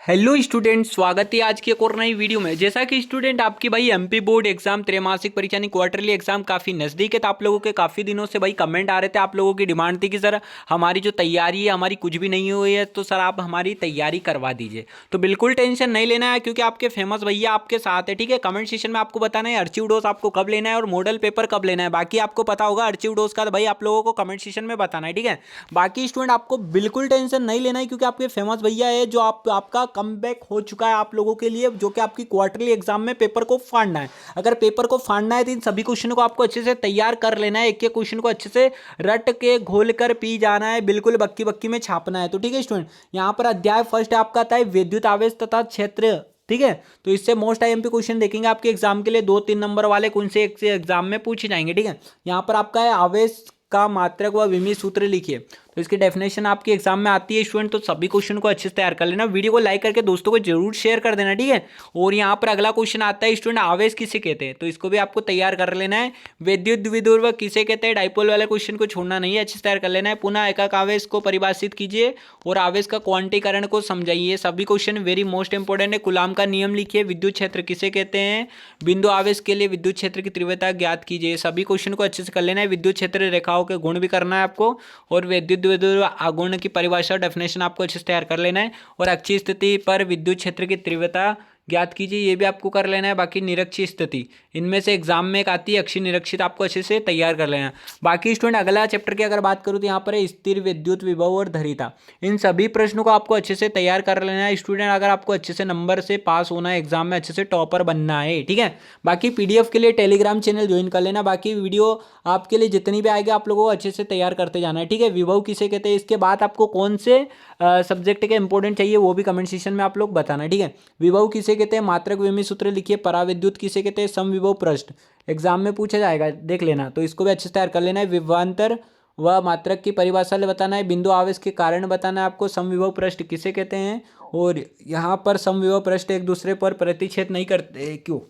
Hello student, स्वागत है आज की एक और नई वीडियो में। जैसा कि स्टूडेंट आपकी भाई एमपी बोर्ड एग्जाम त्रैमासिक परीक्षा यानी क्वार्टरली एग्जाम काफ़ी नज़दीक है, तो आप लोगों के काफ़ी दिनों से भाई कमेंट आ रहे थे। आप लोगों की डिमांड थी कि सर हमारी जो तैयारी है हमारी कुछ भी नहीं हुई है, तो सर आप हमारी तैयारी करवा दीजिए। तो बिल्कुल टेंशन नहीं लेना है, क्योंकि आपके फेमस भैया आपके साथ है। ठीक है, कमेंट सेक्शन में आपको बताना है अर्चिव डोज आपको कब लेना है और मॉडल पेपर कब लेना है। बाकी आपको पता होगा अर्चिव डोज का, तो भाई आप लोगों को कमेंट सेक्शन में बताना है। ठीक है, बाकी स्टूडेंट आपको बिल्कुल टेंशन नहीं लेना है, क्योंकि आपके फेमस भैया है जो आपका कमबैक हो चुका है आप लोगों के लिए, जो कि आपकी क्वार्टरली एग्जाम में पेपर को फाड़ना है। अगर पेपर को फाड़ना है तो इन सभी क्वेश्चन को आपको अच्छे से तैयार कर लेना है। एक एक क्वेश्चन को अच्छे से रट के घोल कर पी जाना है, बिल्कुल बक्की बक्की में छापना है। तो ठीक है स्टूडेंट, यहाँ पर अध्याय फर्स्ट आपका आता है विद्युत आवेश तथा क्षेत्र। ठीक है, तो इससे मोस्ट आईएमपी क्वेश्चन देखेंगे आपके एग्जाम के लिए, 2-3 नंबर वाले कौन से एक से एग्जाम में पूछे जाएंगे। ठीक है, यहाँ पर आपका है आवेश का मात्रक व विमीय सूत्र लिखिए। तो इसकी डेफिनेशन आपके एग्जाम में आती है स्टूडेंट, तो सभी क्वेश्चन को अच्छे से तैयार कर लेना। वीडियो को लाइक करके दोस्तों को जरूर शेयर कर देना। ठीक है, और यहाँ पर अगला क्वेश्चन आता है स्टूडेंट आवेश किसे कहते हैं, तो इसको भी आपको तैयार कर लेना है। विद्युत द्विध्रुव किसे कहते हैं, डाइपोल वाले क्वेश्चन को छोड़ना नहीं है, अच्छे से तैयार कर लेना है। पुनः एकक आवेश को परिभाषित कीजिए और आवेश का क्वांटीकरण को समझाइए। सभी क्वेश्चन वेरी मोस्ट इंपोर्टेंट है। कूलाम का नियम लिखिए। विद्युत क्षेत्र किसे कहते हैं, बिंदु आवेश के लिए विद्युत क्षेत्र की तीव्रता ज्ञात कीजिए। सभी क्वेश्चन को अच्छे से कर लेना है। विद्युत क्षेत्र रेखाओं के गुण भी करना है आपको, और विद्युत द्विध्रुव आगुण की परिभाषा डेफिनेशन आपको अच्छे से तैयार कर लेना है। और अक्षीय स्थिति पर विद्युत क्षेत्र की तीव्रता ज्ञात कीजिए, ये भी आपको कर लेना है। बाकी निरक्षीय स्थिति, इनमें से एग्जाम में एक आती है अक्षीय निरक्षित, आपको अच्छे से तैयार कर लेना है। बाकी स्टूडेंट अगला चैप्टर की अगर बात करूँ तो यहाँ पर है स्थिर विद्युत विभव और धरीता। इन सभी प्रश्नों को आपको अच्छे से तैयार कर लेना है स्टूडेंट, अगर आपको अच्छे से नंबर से पास होना है एग्जाम में, अच्छे से टॉपर बनना है। ठीक है, बाकी पीडीएफ के लिए टेलीग्राम चैनल ज्वाइन कर लेना। बाकी वीडियो आपके लिए जितनी भी आएगी आप लोगों को अच्छे से तैयार करते जाना है। ठीक है, विभव किसे कहते हैं, इसके बाद आपको कौन से सब्जेक्ट के इंपॉर्टेंट चाहिए वो भी कमेंट सेक्शन में आप लोग बताना। ठीक है, विभव किसे कहते हैं, मात्रक विमीय सूत्र लिखिए। पराविद्युत किसे कहते हैं, समविभव पृष्ठ, एग्जाम में पूछा जाएगा, देख लेना, तो इसको भी अच्छे से तैयार कर लेना है। विभवांतर व मात्रक की परिभाषा बताना है। बिंदु आवेश के कारण बताना है आपको। समविभव पृष्ठ किसे कहते हैं, और यहाँ पर समविभव पृष्ठ एक दूसरे पर प्रतिच्छेद नहीं करते क्यों,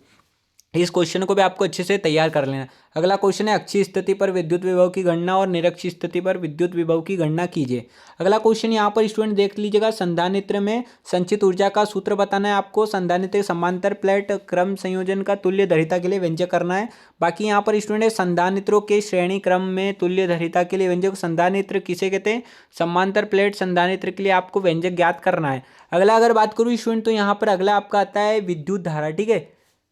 इस क्वेश्चन को भी आपको अच्छे से तैयार कर लेना। अगला क्वेश्चन है अक्षीय स्थिति पर विद्युत विभव की गणना और निरक्षीय स्थिति पर विद्युत विभव की गणना कीजिए। अगला क्वेश्चन यहाँ पर स्टूडेंट देख लीजिएगा, संधानित्र में संचित ऊर्जा का सूत्र बताना है आपको। संधानित्र समांतर प्लेट क्रम संयोजन का तुल्य धरीता के लिए व्यंजक करना है। बाकी यहाँ पर स्टूडेंट है संधानित्रों के श्रेणी क्रम में तुल्य धरीता के लिए व्यंजक। संधानित्र किसे कहते हैं, समांतर प्लेट संधानित्र के लिए आपको व्यंजक ज्ञात करना है। अगला अगर बात करूँ स्टूडेंट, तो यहाँ पर अगला आपका आता है विद्युत धारा। ठीक है,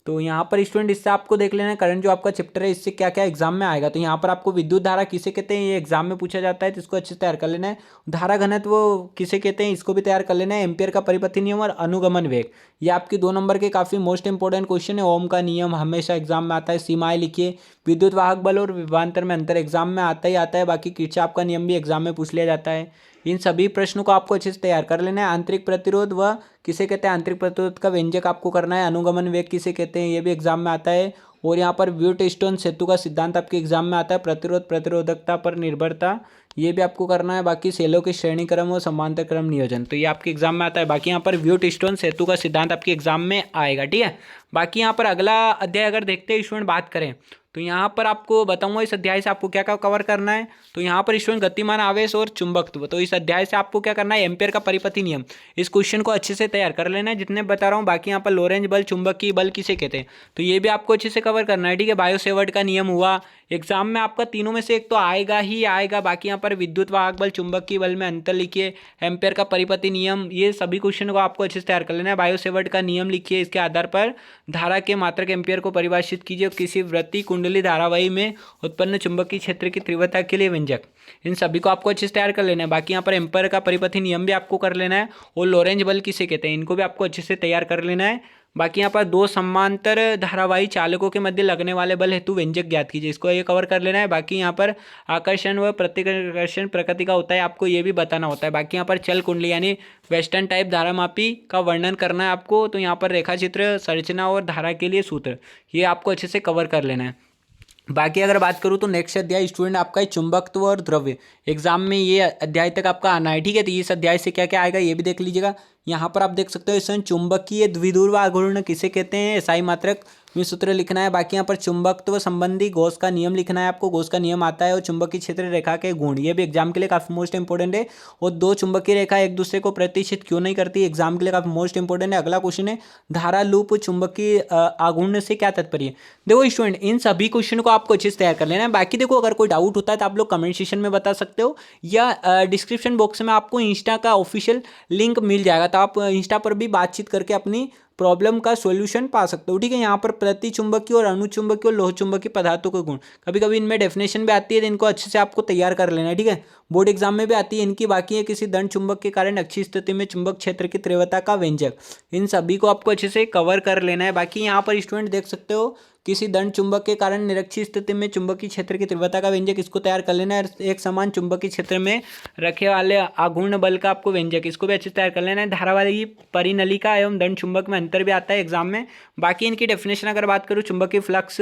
तो यहाँ पर स्टूडेंट इससे आपको देख लेना है करंट जो आपका चैप्टर है, इससे क्या क्या एग्जाम में आएगा। तो यहाँ पर आपको विद्युत धारा किसे कहते हैं, ये एग्जाम में पूछा जाता है, तो इसको अच्छे से तैयार कर लेना है। धारा घनत्व किसे कहते हैं, इसको भी तैयार कर लेना है। एम्पियर का परिपथी नियम और अनुगमन वेग, ये आपकी 2 नंबर के काफी मोस्ट इंपोर्टेंट क्वेश्चन है। ओम का नियम हमेशा एग्जाम में आता है। सीमाएं लिखिए। विद्युत वाहक बल और विभवांतर में अंतर एग्जाम में आता ही आता है। बाकी किरचॉफ का नियम भी एग्जाम में पूछ लिया जाता है। इन सभी प्रश्नों को आपको अच्छे से तैयार कर लेना है। आंतरिक प्रतिरोध व किसे कहते हैं, आंतरिक प्रतिरोध का व्यंजक आपको करना है। अनुगमन वेग किसे कहते हैं, ये भी एग्जाम में आता है। और यहाँ पर व्यूटस्टोन सेतु का सिद्धांत आपके एग्जाम में आता है। प्रतिरोध प्रतिरोधकता पर निर्भरता, ये भी आपको करना है। बाकी सेलों के श्रेणी क्रम और समांतर क्रम नियोजन, तो ये आपके एग्जाम में आता है। बाकी यहाँ पर व्यूटस्टोन सेतु का सिद्धांत आपके एग्जाम में आएगा। ठीक है, बाकी यहाँ पर अगला अध्याय अगर देखते हैं स्टूडेंट बात करें, तो यहाँ पर आपको बताऊंगा इस अध्याय से आपको क्या क्या कवर करना है। तो यहाँ पर स्टूडेंट गतिमान आवेश और चुंबकत्व, तो इस अध्याय से आपको क्या करना है, एम्पियर का परिपथी नियम, इस क्वेश्चन को अच्छे से तैयार कर लेना है जितने बता रहा हूँ। बाकी यहाँ पर लोरेंज बल, चुंबकीय बल किसे कहते हैं, तो ये भी आपको अच्छे से कवर करना है। ठीक है, बायो सेवर्ट का नियम हुआ, एग्जाम में आपका तीनों में से एक तो आएगा ही आएगा। बाकी यहाँ पर विद्युत वाहक बल, चुंबकीय बल में अंतर लिखिए। एम्पियर का परिपथी नियम, ये सभी क्वेश्चन को आपको अच्छे से तैयार कर लेना है। बायो सेवर्ट का नियम लिखिए, इसके आधार पर धारा के मात्रक एम्पियर को परिभाषित कीजिए। किसी वृत्तीय कुंडली धारावाही में उत्पन्न चुंबकीय क्षेत्र की तीव्रता के लिए व्यंजक, इन सभी को आपको अच्छे से तैयार कर लेना है। बाकी यहाँ पर एम्पियर का परिपथी नियम भी आपको कर लेना है। और लोरेंज बल किसे कहते हैं, इनको भी आपको अच्छे से तैयार कर लेना है। बाकी यहाँ पर 2 समांतर धारावाही चालकों के मध्य लगने वाले बल हेतु व्यंजक ज्ञात कीजिए, इसको ये कवर कर लेना है। बाकी यहाँ पर आकर्षण व प्रतिकर्षण प्रकृति का होता है, आपको ये भी बताना होता है। बाकी यहाँ पर चल कुंडली यानी वेस्टर्न टाइप धारामापी का वर्णन करना है आपको। तो यहाँ पर रेखा चित्र, संरचना और धारा के लिए सूत्र, ये आपको अच्छे से कवर कर लेना है। बाकी अगर बात करूँ तो नेक्स्ट अध्याय स्टूडेंट आपका है चुंबकत्व और द्रव्य, एग्जाम में ये अध्याय तक आपका आना है। ठीक है, तो इस अध्याय से क्या क्या आएगा ये भी देख लीजिएगा। यहाँ पर आप देख सकते हो स्टूडेंट चुंबकीय द्विध्रुव आघूर्ण किसे कहते हैं, SI मात्रक में सूत्र लिखना है। बाकी यहाँ पर चुंबकत्व संबंधी गॉस का नियम लिखना है आपको, गॉस का नियम आता है। और चुंबकीय क्षेत्र रेखा के गुण, ये भी एग्जाम के लिए काफी मोस्ट इंपॉर्टेंट है। और दो चुंबकीय रेखा एक दूसरे को प्रतिच्छेद क्यों नहीं करती, एग्जाम के लिए काफी मोस्ट इंपॉर्टेंट है। अगला क्वेश्चन है धारा लूप चुंबकीय आघूर्ण से क्या तात्पर्य। देखो स्टूडेंट इन सभी क्वेश्चन को आपको अच्छे से तैयार कर लेना है। बाकी देखो अगर कोई डाउट होता है तो आप लोग कमेंट सेक्शन में बता सकते हो, या डिस्क्रिप्शन बॉक्स में आपको इंस्टा का ऑफिशियल लिंक मिल जाएगा, तो आप इंस्टा पर भी बातचीत करके अपनी प्रॉब्लम का सॉल्यूशन पा सकते हो। ठीक है, यहाँ पर प्रतिचुंबकीय और अनुचुंबकीय और लोह चुंबकीय पदार्थों के गुण, कभी कभी इनमें डेफिनेशन भी आती है, तो इनको अच्छे से आपको तैयार कर लेना है। ठीक है, बोर्ड एग्जाम में भी आती है इनकी। बाकी है किसी दंड चुंबक के कारण अच्छी स्थिति में चुंबक क्षेत्र की तीव्रता का व्यंजक, इन सभी को आपको अच्छे से कवर कर लेना है। बाकी यहाँ पर स्टूडेंट देख सकते हो किसी दंड चुंबक के कारण निरक्षीय स्थिति में चुंबकीय क्षेत्र की तीव्रता का व्यंजक, इसको तैयार कर लेना है। एक समान चुंबकीय क्षेत्र में रखे वाले आघूर्ण बल का आपको व्यंजक, इसको भी अच्छे से तैयार कर लेना है। धारा वाली परिनलिका एवं दंड चुंबक में अंतर भी आता है एग्जाम में। बाकी इनकी डेफिनेशन अगर बात करूँ, चुंबकीय फ्लक्स,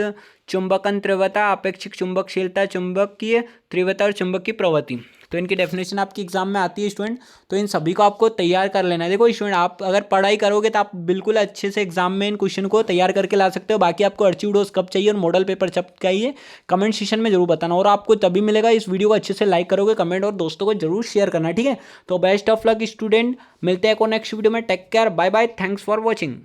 चुंबकन तीव्रता, अपेक्षिक चुंबकशीलता, चुंबकीय तीव्रता और चुंबकीय प्रवृत्ति, तो इनकी डेफिनेशन आपकी एग्जाम में आती है स्टूडेंट। तो इन सभी को आपको तैयार कर लेना है। देखो स्टूडेंट आप अगर पढ़ाई करोगे तो आप बिल्कुल अच्छे से एग्जाम में इन क्वेश्चन को तैयार करके ला सकते हो। बाकी आपको अर्ची डोज कब चाहिए और मॉडल पेपर कब चाहिए कमेंट सेक्शन में जरूर बताना, और आपको तभी मिलेगा। इस वीडियो को अच्छे से लाइक करोगे, कमेंट और दोस्तों को जरूर शेयर करना। ठीक है, तो बेस्ट ऑफ लक स्टूडेंट, मिलते हैं को नेक्स्ट वीडियो में। Take care, bye bye, thanks for watching.